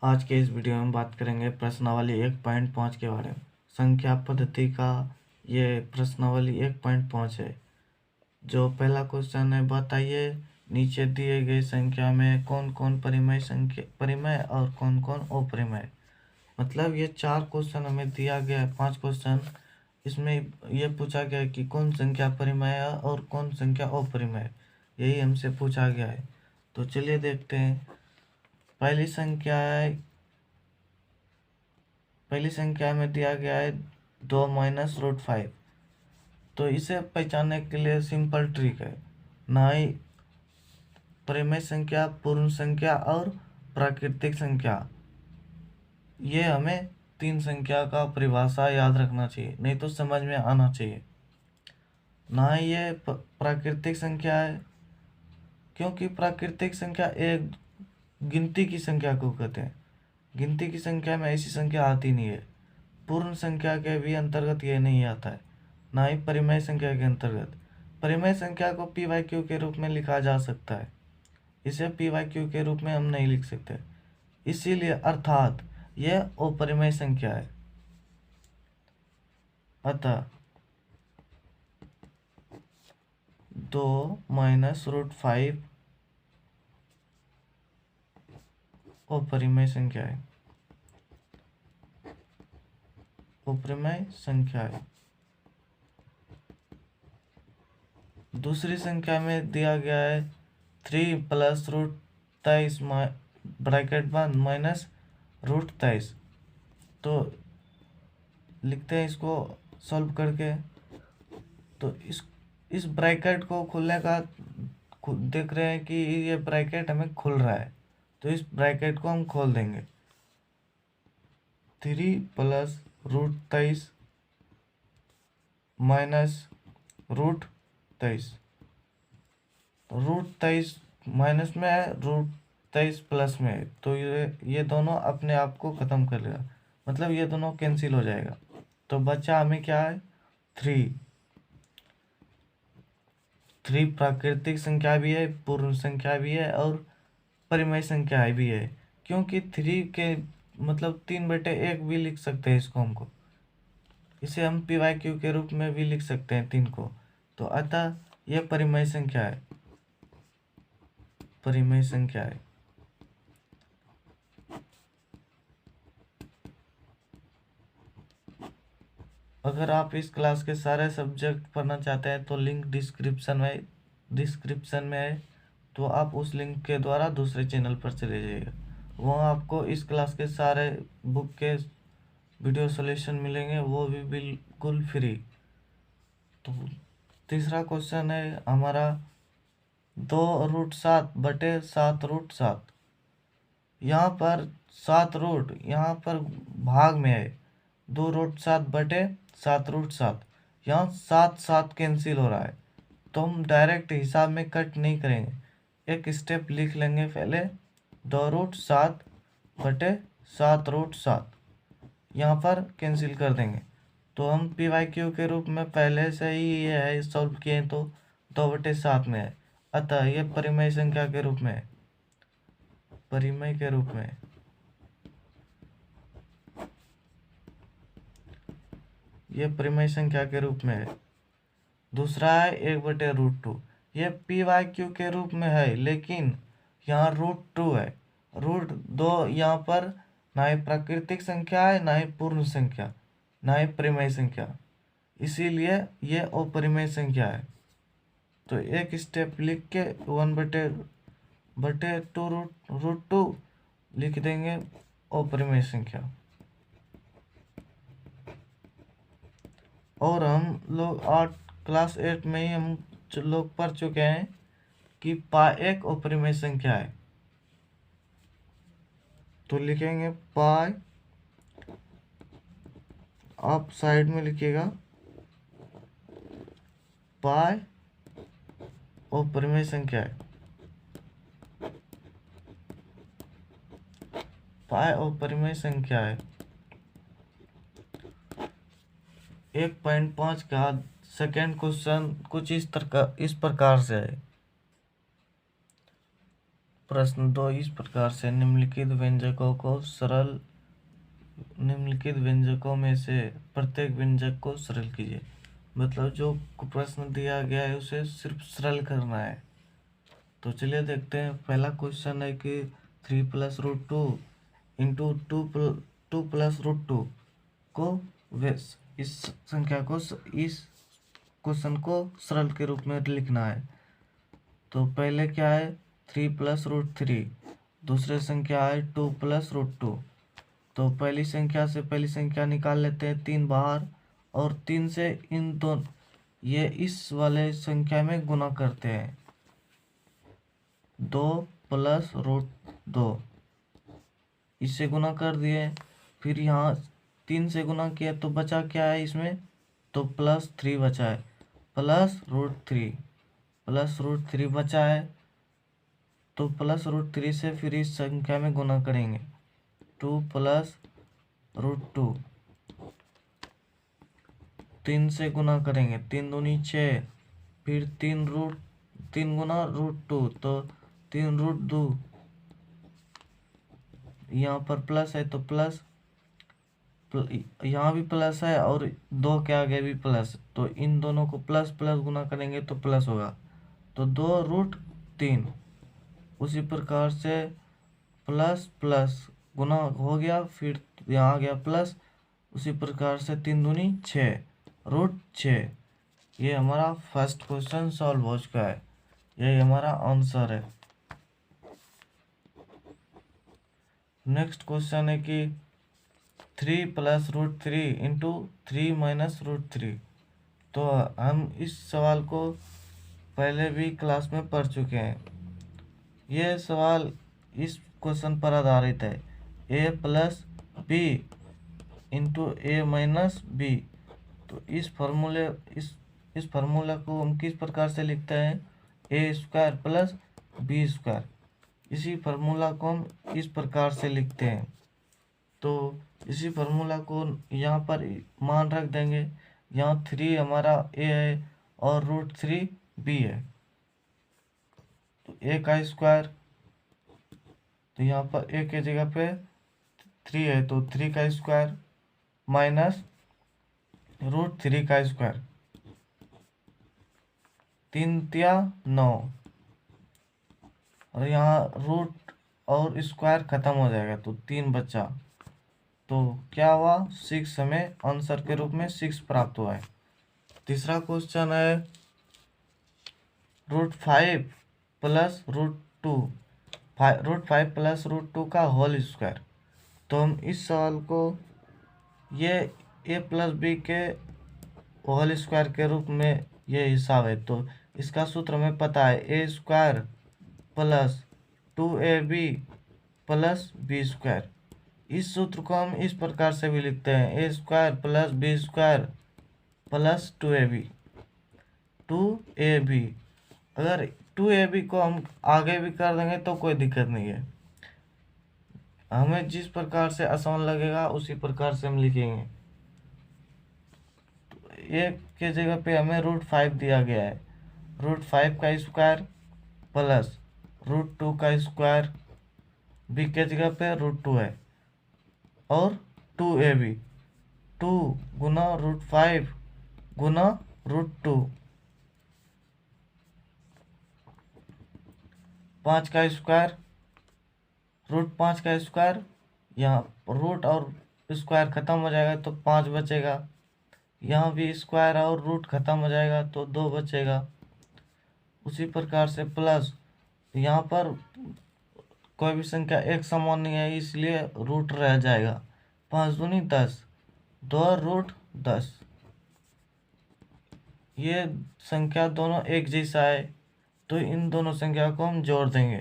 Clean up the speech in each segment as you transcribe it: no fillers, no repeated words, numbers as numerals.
आज के इस वीडियो में बात करेंगे प्रश्नावली 1.5 के बारे में। संख्या पद्धति का ये प्रश्नावली 1.5 है। जो पहला क्वेश्चन है, बताइए नीचे दिए गए संख्या में कौन कौन परिमेय और कौन कौन अपरिमेय। मतलब ये 4 क्वेश्चन हमें दिया गया है, 5 क्वेश्चन। इसमें ये पूछा गया है कि कौन संख्या परिमेय है और कौन संख्या अपरिमेय, यही हमसे पूछा गया है। तो चलिए देखते हैं। पहली संख्या में दिया गया है 2 माइनस रूट 5। तो इसे पहचानने के लिए सिंपल ट्रिक है। ना ही परिमेय संख्या, पूर्ण संख्या और प्राकृतिक संख्या, ये हमें 3 संख्या का परिभाषा याद रखना चाहिए, नहीं तो समझ में आना चाहिए। ना ही ये प्राकृतिक संख्या है, क्योंकि प्राकृतिक संख्या एक गिनती की संख्या को कहते हैं। गिनती की संख्या में ऐसी संख्या आती नहीं है। पूर्ण संख्या के भी अंतर्गत ये नहीं आता है, ना ही परिमेय संख्या के अंतर्गत। परिमेय संख्या को पी वाई क्यू के रूप में लिखा जा सकता है, इसे पी वाई क्यू के रूप में हम नहीं लिख सकते। इसीलिए अर्थात यह अपरिमेय संख्या है। अतः 2 माइनस रूट 5 अपरिमेय संख्या है, अपरिमेय संख्या है। दूसरी संख्या में दिया गया है 3 प्लस रूट 23 ब्रैकेट बंद माइनस रूट 23। तो लिखते हैं इसको सॉल्व करके। तो इस ब्रैकेट को खुलने का देख रहे हैं कि ये ब्रैकेट हमें खुल रहा है, तो इस ब्रैकेट को हम खोल देंगे। 3 plus root 23 minus root 23। Root 23 minus में है, रूट 23 प्लस में है, तो ये दोनों अपने आप को ख़त्म कर लेगा, मतलब ये दोनों कैंसिल हो जाएगा। तो बचा हमें क्या है, 3 प्राकृतिक संख्या भी है, पूर्ण संख्या भी है और परिमेय संख्या भी है। क्योंकि 3 के मतलब 3/1 भी लिख सकते हैं इसको, इसे हम पी वाई क्यू के रूप में भी लिख सकते हैं 3 को। तो अतः यह परिमेय संख्या है, परिमेय संख्या है। अगर आप इस क्लास के सारे सब्जेक्ट पढ़ना चाहते हैं तो लिंक डिस्क्रिप्शन में है, तो आप उस लिंक के द्वारा दूसरे चैनल पर चले जाइएगा। वहाँ आपको इस क्लास के सारे बुक के वीडियो सॉल्यूशन मिलेंगे, वो भी बिल्कुल फ्री। तो तीसरा क्वेश्चन है हमारा 2√7/7√7। यहाँ पर 7 रूट यहाँ पर भाग में है, 2√7/7√7। यहाँ 7 कैंसिल हो रहा है, तो हम डायरेक्ट हिसाब में कट नहीं करेंगे, एक स्टेप लिख लेंगे पहले। 2√7/7√7 यहाँ पर कैंसिल कर देंगे। तो हम पी वाई क्यू के रूप में पहले से ही ये है सॉल्व किए, तो 2/7 में है। अतः ये परिमेय संख्या के रूप में है, परिमेय के रूप में। ये परिमेय संख्या के रूप में है। दूसरा है 1/√2। ये पी वाई क्यू के रूप में है, लेकिन यहाँ √2 है। √2 यहाँ पर ना ही प्राकृतिक संख्या है, ना ही पूर्ण संख्या, ना ही परिमेय संख्या, इसीलिए ये अपरिमेय संख्या है। तो एक स्टेप लिख के 1/2√2 लिख देंगे अपरिमेय संख्या। और हम लोग क्लास 8 में ही हम लोग पढ़ चुके हैं कि पाई एक अपरिमेय संख्या है। तो लिखेंगे पाई, आप साइड में लिखिएगा, पाई अपरिमेय संख्या है, पाई अपरिमेय संख्या है। 1.5 का सेकेंड क्वेश्चन कुछ इस प्रकार से है। प्रश्न 2 इस प्रकार से निम्नलिखित व्यंजकों में से प्रत्येक व्यंजक को सरल कीजिए। मतलब जो प्रश्न दिया गया है उसे सिर्फ सरल करना है। तो चलिए देखते हैं। पहला क्वेश्चन है कि 3 + √2 इंटू 2 + √2 को इस संख्या को इस क्वेश्चन को सरल के रूप में लिखना है। तो पहले क्या है 3 + √3, दूसरे संख्या है 2 + √2। तो पहली संख्या से पहली संख्या निकाल लेते हैं 3 बाहर, और 3 से इन दोनों ये इस वाले संख्या में गुना करते हैं 2 + √2, इससे गुना कर दिए। फिर यहाँ 3 से गुना किया तो बचा क्या है इसमें, तो +3 बचा है, +√3 बचा है। तो +√3 से फिर इस संख्या में गुना करेंगे 2 + √2, 3 से गुना करेंगे 3 दूनी 6, फिर 3 गुना √2 तो 3√2, यहाँ पर प्लस है तो प्लस, यहाँ भी प्लस है और 2 के आगे भी प्लस, तो इन दोनों को प्लस प्लस गुना करेंगे तो प्लस होगा, तो 2√3। उसी प्रकार से प्लस प्लस गुना हो गया, फिर यहाँ आ गया प्लस। उसी प्रकार से 3 दूनी 6 √6। ये हमारा फर्स्ट क्वेश्चन सॉल्व हो चुका है, यही हमारा आंसर है। नेक्स्ट क्वेश्चन है कि 3 + √3 इंटू 3 - √3। तो हम इस सवाल को पहले भी क्लास में पढ़ चुके हैं। यह सवाल इस क्वेश्चन पर आधारित है, a + b into a - b। तो इस फार्मूला को हम किस प्रकार से लिखते हैं, a² + b²। इसी फार्मूला को हम इस प्रकार से लिखते हैं। तो इसी फार्मूला को यहाँ पर मान रख देंगे। यहाँ 3 हमारा a है और √3 b है, तो a²। तो यहाँ पर a के जगह पे 3 है तो 3² माइनस √3², 3 तिया 9, और यहाँ रूट और स्क्वायर खत्म हो जाएगा तो 3 बचा। तो क्या हुआ 6, हमें आंसर के रूप में 6 प्राप्त हुआ है। तीसरा क्वेश्चन है √5 + √2, √5 + √2 का होल स्क्वायर। तो हम इस सवाल को ये a + b के होल स्क्वायर के रूप में ये हिसाब है। तो इसका सूत्र हमें पता है, a² + 2ab + b²। इस सूत्र को हम इस प्रकार से भी लिखते हैं, a² + b² + 2ab। अगर 2ab को हम आगे भी कर देंगे तो कोई दिक्कत नहीं है, हमें जिस प्रकार से आसान लगेगा उसी प्रकार से हम लिखेंगे। एक के जगह पे हमें √5 दिया गया है, √5² प्लस √2², b के जगह पे √2 है, और 2ab, 2 गुना √5 गुना √2, 5² √5²। यहाँ रूट और स्क्वायर खत्म हो जाएगा तो 5 बचेगा, यहाँ भी स्क्वायर और रूट खत्म हो जाएगा तो 2 बचेगा। उसी प्रकार से प्लस, यहाँ पर कोई भी संख्या एक समान नहीं है इसलिए रूट रह जाएगा, 5 दूनी 10, 2√10। ये संख्या दोनों एक जैसा है तो इन दोनों संख्या को हम जोड़ देंगे,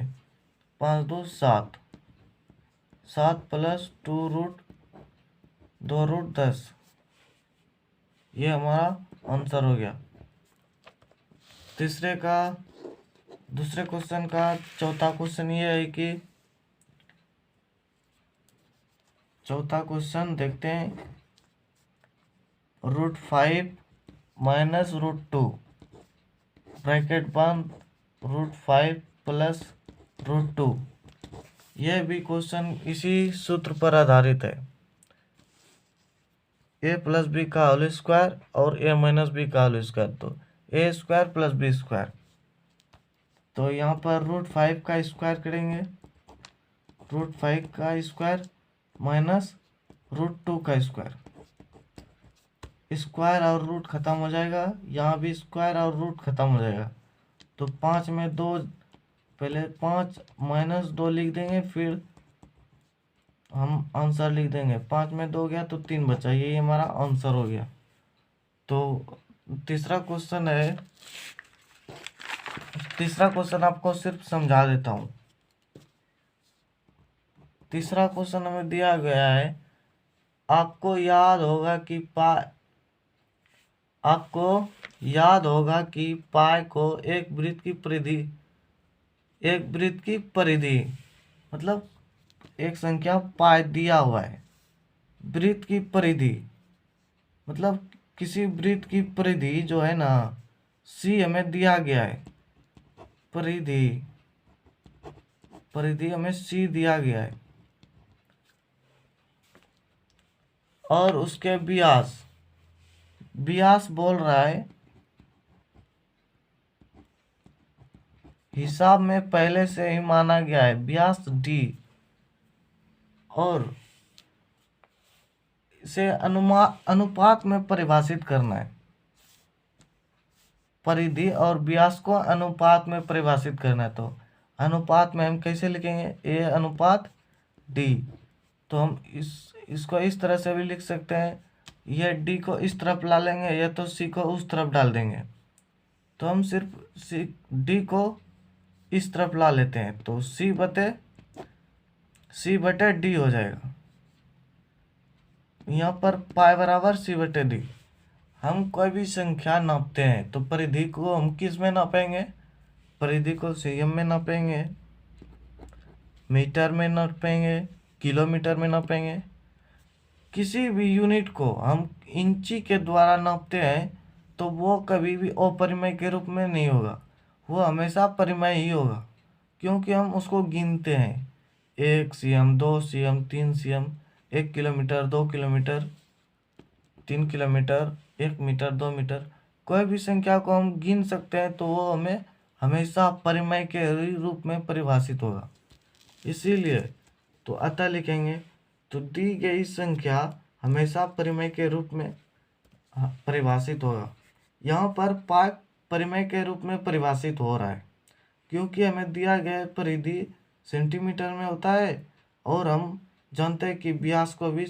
5 2 7, 7 + 2√10। ये हमारा आंसर हो गया। दूसरे क्वेश्चन का चौथा क्वेश्चन ये है कि चौथा क्वेश्चन देखते हैं, √5 - √2 ब्रैकेट बंद, √5 + √2। यह भी क्वेश्चन इसी सूत्र पर आधारित है, a+b का होल स्क्वायर और a-b का होल स्क्वायर, तो a² + b²। तो यहाँ पर √5 का स्क्वायर करेंगे, √5 का स्क्वायर माइनस √2 का स्क्वायर, स्क्वायर और रूट खत्म हो जाएगा, यहाँ भी स्क्वायर और रूट खत्म हो जाएगा। तो 5 में 2, पहले 5 - 2 लिख देंगे, फिर हम आंसर लिख देंगे। 5 में 2 गया तो 3 बचा, ये हमारा आंसर हो गया। तो तीसरा क्वेश्चन है, तीसरा क्वेश्चन आपको सिर्फ समझा देता हूँ। तीसरा क्वेश्चन हमें दिया गया है, आपको याद होगा कि पाई को एक वृत्त की परिधि मतलब एक संख्या पाई दिया हुआ है। वृत्त की परिधि मतलब किसी वृत्त की परिधि जो है ना, सी हमें दिया गया है, परिधि हमें सी दिया गया है, और उसके व्यास बोल रहा है, हिसाब में पहले से ही माना गया है व्यास d, और इसे अनुपात में परिभाषित करना है। परिधि और व्यास को अनुपात में परिभाषित करना है, तो अनुपात में हम कैसे लिखेंगे, a/d। तो हम इसको इस तरह से भी लिख सकते हैं, ये d को इस तरफ ला लेंगे, या तो c को उस तरफ डाल देंगे। तो हम सिर्फ d को इस तरफ ला लेते हैं, तो c बटे d हो जाएगा। यहाँ पर पाई बराबर c/d। हम कोई भी संख्या नापते हैं तो परिधि को हम किस में नापेंगे, परिधि को cm में नापेंगे, मीटर में नापेंगे, किलोमीटर में नापेंगे। किसी भी यूनिट को हम इंची के द्वारा नापते हैं तो वो कभी भी अपरिमेय के रूप में नहीं होगा, वो हमेशा परिमेय ही होगा, क्योंकि हम उसको गिनते हैं। 1 cm, 2 cm, 3 cm, 1 kilometre, 2 kilometre, 3 kilometre, 1 metre, 2 metre. कोई भी संख्या को हम गिन सकते हैं तो वो हमें हमेशा परिमेय के रूप में परिभाषित होगा। इसीलिए तो अतः लिखेंगे, तो दी गई संख्या हमेशा परिमेय के रूप में परिभाषित होगा। यहाँ पर पाई परिमेय के रूप में परिभाषित हो रहा है, क्योंकि हमें दिया गया परिधि सेंटीमीटर में होता है, और हम जानते हैं कि व्यास को भी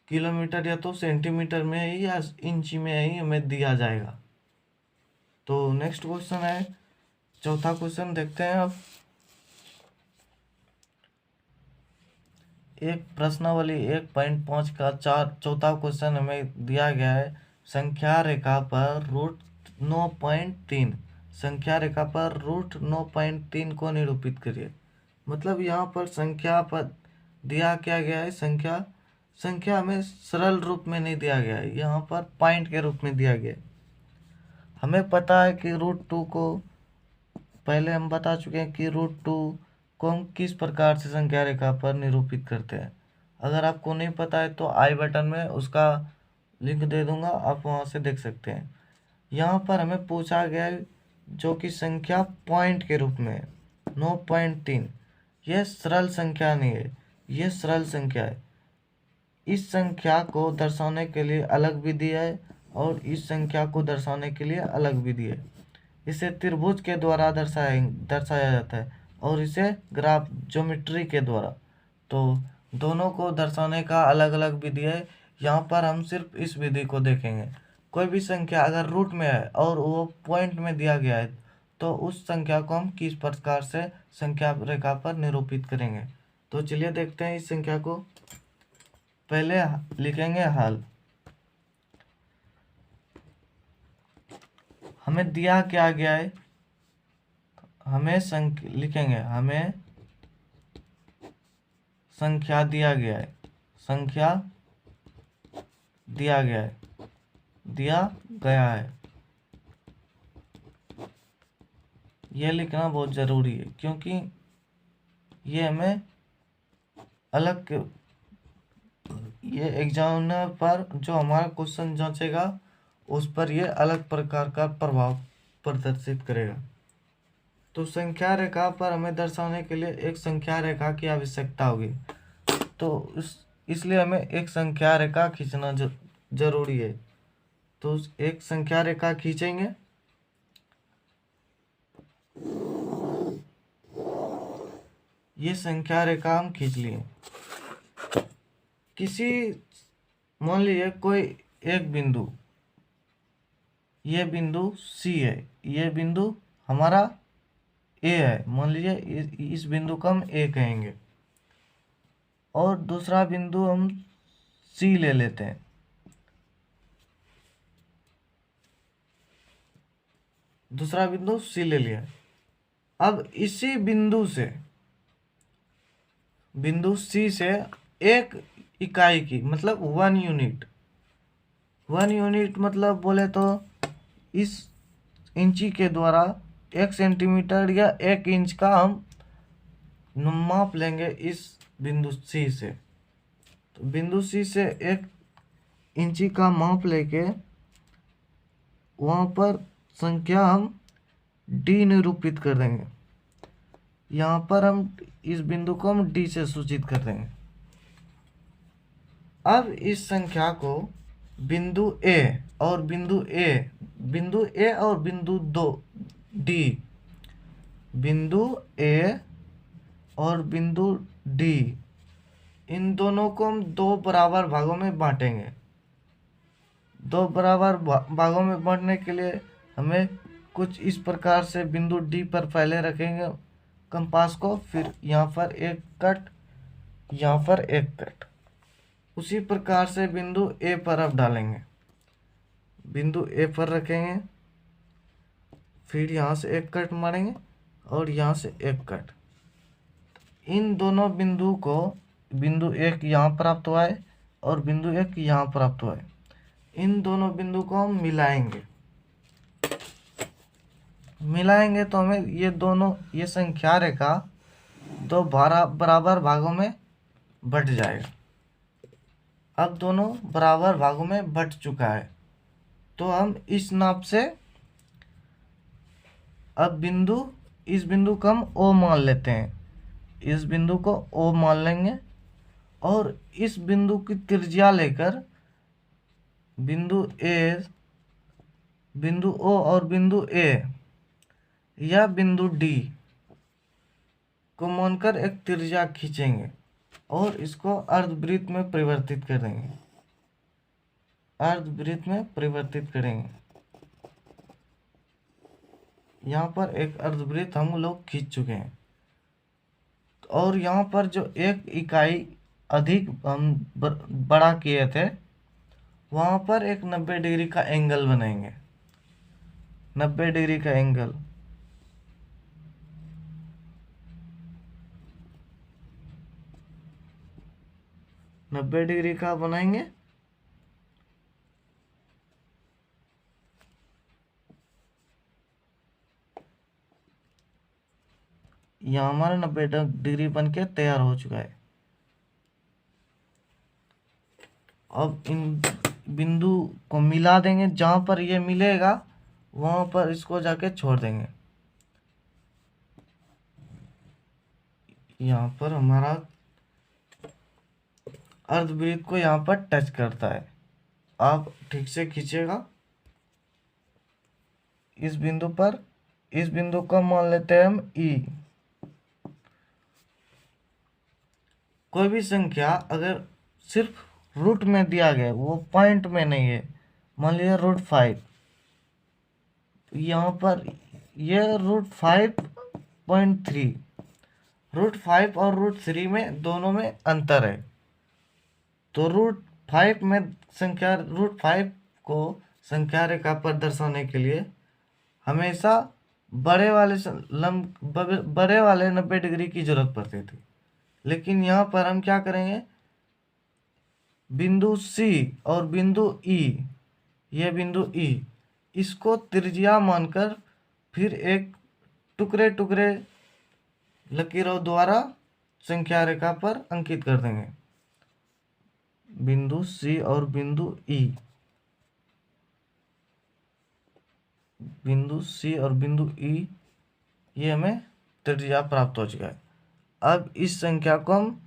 किलोमीटर या तो सेंटीमीटर में ही या इंची में ही हमें दिया जाएगा। तो नेक्स्ट क्वेश्चन है, चौथा क्वेश्चन देखते हैं अब। एक प्रश्नावली 1.5 का चौथा क्वेश्चन हमें दिया गया है, संख्या रेखा पर √9.3, संख्या रेखा पर √9.3 को निरूपित करिए। मतलब यहाँ पर संख्या पर दिया क्या गया है, संख्या हमें सरल रूप में नहीं दिया गया है, यहाँ पर पॉइंट के रूप में दिया गया है। हमें पता है कि √2 को पहले हम बता चुके हैं कि √2 को हम किस प्रकार से संख्या रेखा पर निरूपित करते हैं। अगर आपको नहीं पता है तो आई बटन में उसका लिंक दे दूंगा, आप वहां से देख सकते हैं। यहाँ पर हमें पूछा गया है जो कि संख्या पॉइंट के रूप में 9.3, यह सरल संख्या नहीं है, यह सरल संख्या है। इस संख्या को दर्शाने के लिए अलग विधि है और इस संख्या को दर्शाने के लिए अलग विधि है। इसे त्रिभुज के द्वारा दर्शाया जाता है और इसे ग्राफ ज्योमेट्री के द्वारा। तो दोनों को दर्शाने का अलग अलग विधि है। यहाँ पर हम सिर्फ इस विधि को देखेंगे। कोई भी संख्या अगर रूट में है और वो पॉइंट में दिया गया है तो उस संख्या को हम किस प्रकार से संख्या रेखा पर निरूपित करेंगे। तो चलिए देखते हैं इस संख्या को। पहले लिखेंगे हल। हमें दिया क्या गया है, हमें लिखेंगे, हमें संख्या दिया गया है, संख्या दिया गया है। यह लिखना बहुत जरूरी है, क्योंकि ये हमें अलग, ये एग्जामिनर पर जो हमारा क्वेश्चन जांचेगा उस पर ये अलग प्रकार का प्रभाव प्रदर्शित करेगा। तो संख्या रेखा पर हमें दर्शाने के लिए एक संख्या रेखा की आवश्यकता होगी। तो इसलिए हमें एक संख्या रेखा खींचना जरूरी है। तो एक संख्या रेखा खींचेंगे। ये संख्या रेखा हम खींच लिए। किसी, मान लीजिए कोई एक बिंदु, ये बिंदु सी है, ये बिंदु हमारा ए है, मान लीजिए इस बिंदु को हम ए कहेंगे, और दूसरा बिंदु हम सी ले लेते हैं। दूसरा बिंदु सी ले लिया। अब इसी बिंदु से, बिंदु सी से एक इकाई की, मतलब 1 यूनिट, 1 यूनिट मतलब बोले तो इस इंची के द्वारा 1 सेंटीमीटर या 1 इंच का हम माप लेंगे इस बिंदु सी से। तो बिंदु सी से 1 इंची का माप लेके वहाँ पर संख्या हम डी निरूपित कर देंगे। यहाँ पर हम इस बिंदु को हम डी से सूचित कर देंगे। अब इस संख्या को बिंदु ए और बिंदु दो डी, बिंदु ए और बिंदु डी, इन दोनों को हम 2 बराबर भागों में बांटेंगे। 2 बराबर भागों में बांटने के लिए हमें कुछ इस प्रकार से बिंदु डी पर पहले रखेंगे कंपास को, फिर यहाँ पर एक कट, यहाँ पर एक कट। उसी प्रकार से बिंदु ए पर अब डालेंगे। बिंदु ए पर रखेंगे, फिर यहाँ से एक कट मारेंगे और यहाँ से एक कट। इन दोनों बिंदु को, बिंदु एक यहाँ प्राप्त हुआ है और बिंदु एक यहाँ प्राप्त हुआ है, इन दोनों बिंदु को हम मिलाएंगे। मिलाएंगे तो हमें ये दोनों, ये संख्या रेखा 2 बराबर भागों में बट जाएगा। अब दोनों बराबर भागों में बट चुका है, तो हम इस नाप से अब इस बिंदु को हम ओ मान लेते हैं। इस बिंदु को ओ मान लेंगे और इस बिंदु की त्रिज्या लेकर बिंदु ओ और बिंदु ए या बिंदु डी को मानकर एक त्रिज्या खींचेंगे और इसको अर्धवृत्त में परिवर्तित कर देंगे। अर्धवृत्त में परिवर्तित करेंगे। यहाँ पर एक अर्धवृत्त हम लोग खींच चुके हैं, और यहाँ पर जो एक इकाई अधिक हम बड़ा किए थे, वहाँ पर एक 90 डिग्री का एंगल बनाएंगे। 90 डिग्री का एंगल, नब्बे डिग्री का बनाएंगे। यहाँ हमारा 90 डिग्री बन के तैयार हो चुका है। अब इन बिंदु को मिला देंगे, जहाँ पर ये मिलेगा वहाँ पर इसको जाके छोड़ देंगे। यहाँ पर हमारा अर्धवृत्त को यहाँ पर टच करता है। आप ठीक से खींचेगा इस बिंदु पर। इस बिंदु को मान लेते हैं हम ई। कोई भी संख्या अगर सिर्फ रूट में दिया गया, वो पॉइंट में नहीं है, मान लीजिए √5, यहाँ पर ये √5.3, √5 और √3 में दोनों में अंतर है। तो √5 में संख्या, √5 को संख्या रेखा पर दर्शाने के लिए हमेशा बड़े वाले 90 डिग्री की जरूरत पड़ती थी। लेकिन यहाँ पर हम क्या करेंगे, बिंदु सी और बिंदु ई, ये बिंदु ई, इसको त्रिज्या मानकर फिर एक टुकड़े टुकड़े लकीरों द्वारा संख्या रेखा पर अंकित कर देंगे। बिंदु सी और बिंदु ई, बिंदु सी और बिंदु ई, ये हमें त्रिज्या प्राप्त हो चुका है। अब इस संख्या को हम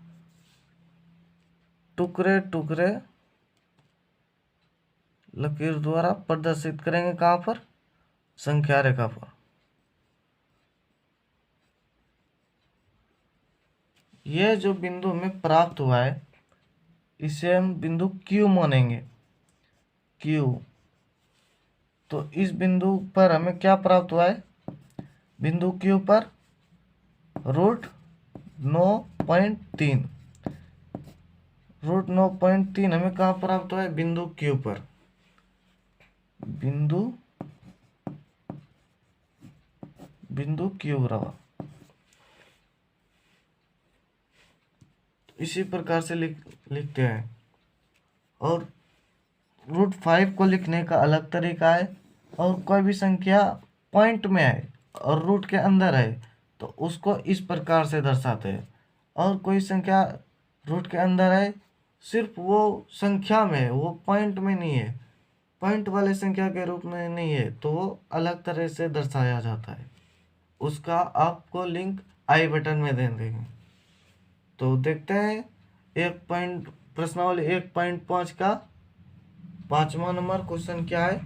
टुकड़े टुकड़े लकीर द्वारा प्रदर्शित करेंगे। कहाँ पर? संख्या रेखा पर। यह जो बिंदु हमें प्राप्त हुआ है इसे हम बिंदु Q मानेंगे। Q, तो इस बिंदु पर हमें क्या प्राप्त हुआ है? बिंदु Q पर √9.3, √9.3 हमें कहाँ प्राप्त हुआ है? बिंदु Q पर। बिंदु Q रहा। इसी प्रकार से लिखते हैं। और √5 को लिखने का अलग तरीका है। और कोई भी संख्या पॉइंट में है और रूट के अंदर है तो उसको इस प्रकार से दर्शाते हैं। और कोई संख्या रूट के अंदर है, सिर्फ वो संख्या में है, वो पॉइंट में नहीं है, पॉइंट वाले संख्या के रूप में नहीं है, तो वो अलग तरह से दर्शाया जाता है। उसका आपको लिंक आई बटन में दे देंगे। तो देखते हैं प्रश्नावली 1.5 का 5वां नंबर क्वेश्चन क्या है।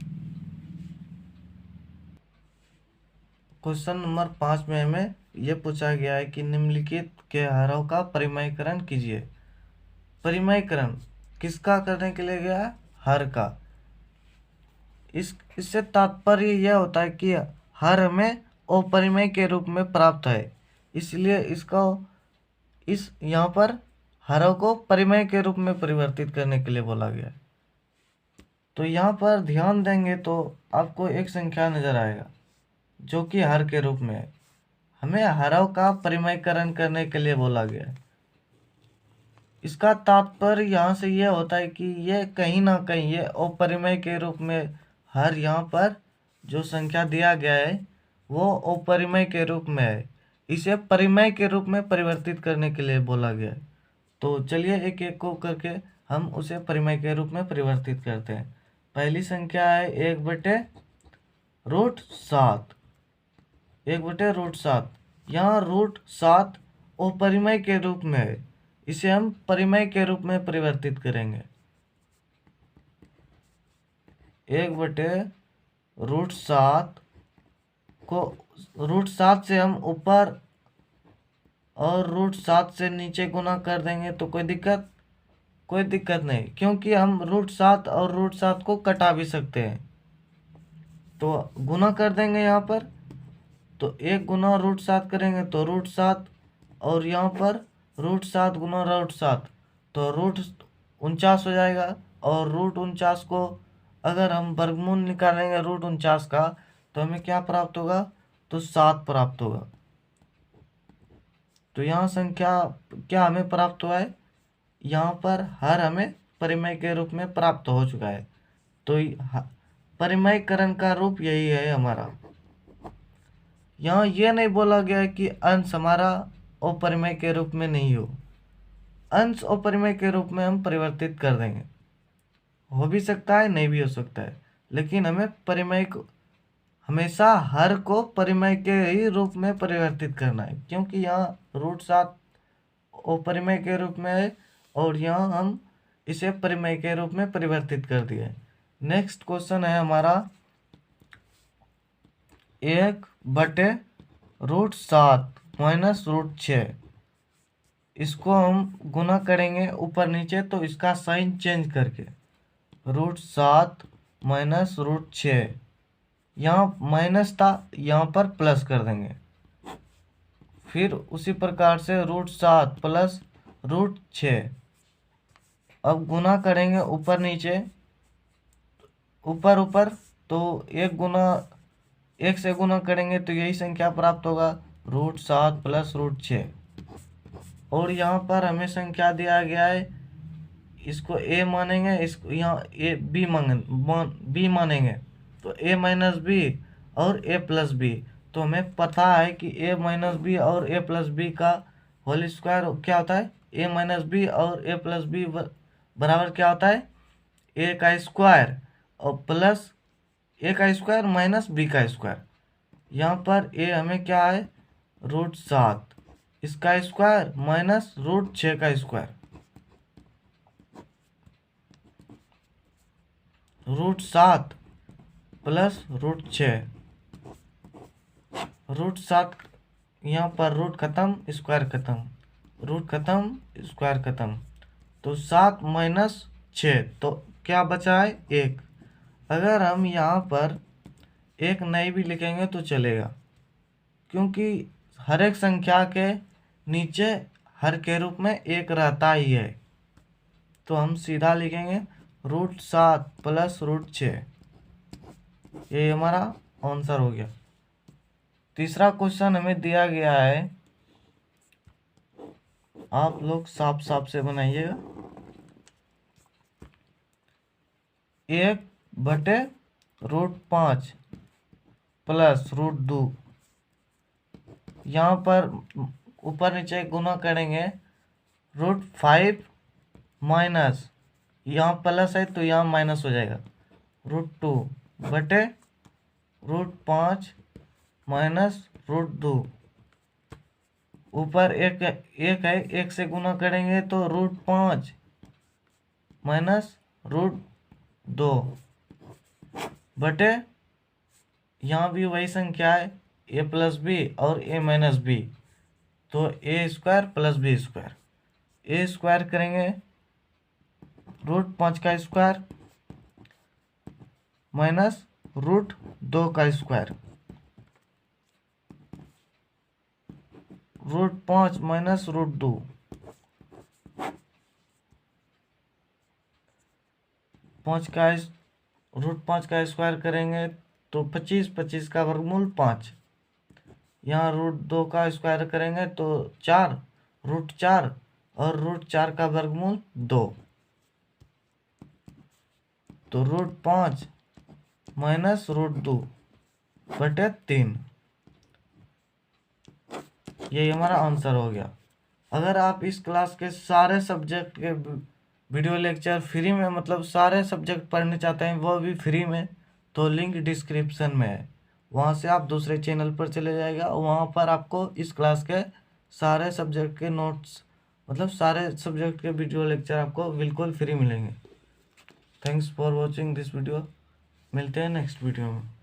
क्वेश्चन नंबर 5 में हमें यह पूछा गया है कि निम्नलिखित के हरों का परिमयकरण कीजिए। परिमयकरण किसका करने के लिए गया है? हर का। इससे तात्पर्य यह होता है कि हर हमें अपरिमेय के रूप में प्राप्त है, इसलिए इसको यहाँ पर हरों को परिमेय के रूप में परिवर्तित करने के लिए बोला गया है। तो यहाँ पर ध्यान देंगे तो आपको एक संख्या नजर आएगा जो कि हर के रूप में है। हमें हरों का परिमयकरण करने के लिए बोला गया है। इसका तात्पर्य यहाँ से यह होता है कि ये कहीं ना कहीं ये अपरिमेय के रूप में हर यहाँ पर जो संख्या दिया गया है वो अपरिमेय के रूप में है, इसे परिमेय के रूप में परिवर्तित करने के लिए बोला गया है। तो चलिए एक एक को करके हम उसे परिमेय के रूप में परिवर्तित करते हैं। पहली संख्या है 1/√7, 1/√7। यहाँ √7 अपरिमेय के रूप में है, इसे हम परिमेय के रूप में परिवर्तित करेंगे। 1/√7 को √7 से हम ऊपर और √7 से नीचे गुना कर देंगे तो कोई दिक्कत नहीं, क्योंकि हम √7 और √7 को कटा भी सकते हैं। तो गुना कर देंगे यहाँ पर, तो 1 गुना √7 करेंगे तो √7, और यहाँ पर √7 गुना √7 तो √49 हो जाएगा। और √49 को अगर हम वर्गमूल निकालेंगे √49 का तो हमें क्या प्राप्त होगा? तो 7 प्राप्त होगा। तो यहाँ संख्या क्या हमें प्राप्त हुआ है? यहाँ पर हर हमें परिमेय के रूप में प्राप्त हो चुका है। तो परिमयकरण का रूप यही है हमारा। यहाँ ये नहीं बोला गया है कि अंश हमारा अपरिमेय के रूप में नहीं हो। अंश अपरिमेय के रूप में हम परिवर्तित कर देंगे, हो भी सकता है नहीं भी हो सकता है, लेकिन हमें परिमेय को हमेशा हर को परिमेय के ही रूप में परिवर्तित करना है, क्योंकि यहाँ √7 अपरिमेय के रूप में है और यहाँ हम इसे परिमेय के रूप में परिवर्तित कर दिए। नेक्स्ट क्वेश्चन है हमारा 1/√7 माइनस √6। इसको हम गुना करेंगे ऊपर नीचे, तो इसका साइन चेंज करके √7 माइनस √6, यहाँ माइनस था यहाँ पर प्लस कर देंगे। फिर उसी प्रकार से √7 प्लस √6, अब गुना करेंगे ऊपर नीचे, ऊपर ऊपर, तो 1 से गुना करेंगे तो यही संख्या प्राप्त होगा √7 प्लस √6। और यहाँ पर हमें संख्या दिया गया है, इसको a मानेंगे, इसको यहाँ b मानेंगे, तो a माइनस बी और a प्लस बी। तो हमें पता है कि a माइनस बी और a प्लस बी का होल स्क्वायर क्या होता है, ए माइनस बी, और ए प्लस बी बराबर क्या होता है, ए का स्क्वायर और प्लस ए का स्क्वायर माइनस बी का स्क्वायर। यहाँ पर ए हमें क्या है, √7, इसका स्क्वायर माइनस √6 का स्क्वायर, √7 प्लस √6, √7, यहाँ पर रूट खत्म स्क्वायर खत्म, रूट खत्म स्क्वायर खत्म, तो 7 माइनस 6, तो क्या बचा है 1। अगर हम यहाँ पर एक नहीं भी लिखेंगे तो चलेगा, क्योंकि हर एक संख्या के नीचे हर के रूप में एक रहता ही है। तो हम सीधा लिखेंगे √7 प्लस √6, ये हमारा आंसर हो गया। तीसरा क्वेश्चन हमें दिया गया है, आप लोग साफ साफ से बनाइएगा। 1/√5 प्लस √2, यहाँ पर ऊपर नीचे गुना करेंगे, √5 माइनस, यहाँ प्लस है तो यहाँ माइनस हो जाएगा, √2/√5 माइनस √2, ऊपर एक है, एक से गुना करेंगे तो √5 माइनस √2 बटे, यहाँ भी वही संख्या है, ए प्लस बी और ए माइनस बी, तो ए स्क्वायर प्लस बी स्क्वायर, ए स्क्वायर करेंगे √5 का स्क्वायर माइनस √2 का स्क्वायर, √5 माइनस √2, 5 का √5 का स्क्वायर करेंगे तो 25, 25 का वर्गमूल 5, यहाँ √2 का स्क्वायर करेंगे तो 4, √4 और √4 का वर्गमूल 2, तो √5 माइनस √2 बटे 3, यही हमारा आंसर हो गया। अगर आप इस क्लास के सारे सब्जेक्ट के वीडियो लेक्चर फ्री में, मतलब सारे सब्जेक्ट पढ़ने चाहते हैं वो भी फ्री में, तो लिंक डिस्क्रिप्शन में है, वहाँ से आप दूसरे चैनल पर चले जाएगा, वहाँ पर आपको इस क्लास के सारे सब्जेक्ट के नोट्स, मतलब सारे सब्जेक्ट के वीडियो लेक्चर आपको बिल्कुल फ्री मिलेंगे। Thanks for watching this video, मिलते हैं नेक्स्ट वीडियो में।